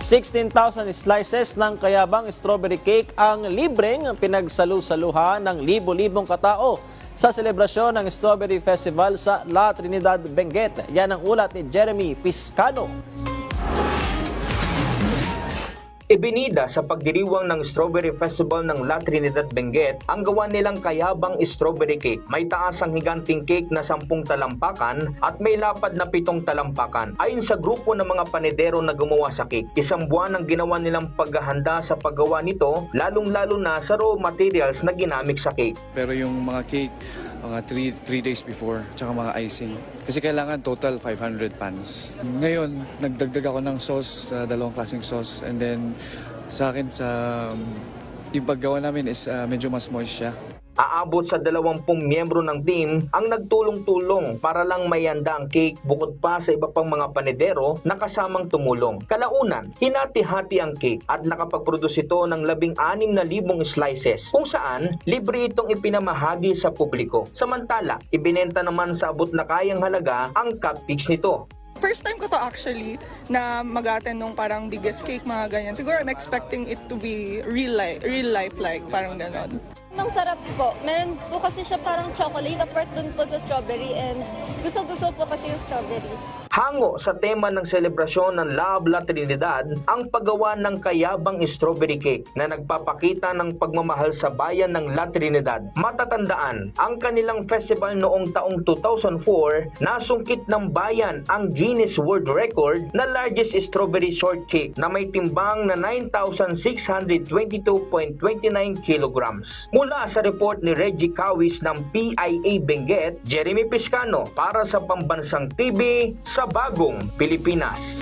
16,000 slices ng kayabang strawberry cake ang libreng pinagsalu-saluhan ng libo-libong katao sa selebrasyon ng Strawberry Festival sa La Trinidad, Benguet. Yan ang ulat ni Jeremy Piscano. Ibinida sa pagdiriwang ng Strawberry Festival ng La Trinidad, Benguet ang gawa nilang kayabang strawberry cake. May taas ang higanting cake na 10 talampakan at may lapad na 7 talampakan. Ayon sa grupo ng mga panedero na gumawa sa cake, 1 buwan ang ginawa nilang paghahanda sa paggawa nito, lalong-lalo na sa raw materials na ginamit sa cake. Pero yung mga cake, mga 3 days before, tsaka mga icing. Kasi kailangan total 500 pans. Ngayon, nagdagdag ako ng sauce, 2 klaseng sauce. And then, sa akin, yung paggawa namin is medyo mas moist siya. Aabot sa 20 miyembro ng team ang nagtulong-tulong para lang mayanda ang cake bukod pa sa iba pang mga panedero na kasamang tumulong. Kalaunan, hinati-hati ang cake at nakapag-produce ito ng 16,000 slices kung saan libre itong ipinamahagi sa publiko. Samantala, ibinenta naman sa abot na kayang halaga ang cupcakes nito. First time ko to actually na mag-attend nung parang biggest cake, mga ganyan. Siguro I'm expecting it to be real life like, parang ganon. Ang sarap po. Meron po kasi siya parang chocolate apart dun po sa strawberry and gusto-gusto po kasi yung strawberries. Hango sa tema ng selebrasyon ng Love La Trinidad ang paggawa ng kayabang strawberry cake na nagpapakita ng pagmamahal sa bayan ng La Trinidad. Matatandaan, ang kanilang festival noong taong 2004 nasungkit ng bayan ang Guinness World Record na largest strawberry shortcake na may timbang na 9,622.29 kilograms. Mula sa report ni Reggie Cawis ng PIA Benguet, Jeremy Piscano para sa Pambansang TV sa Bagong Pilipinas.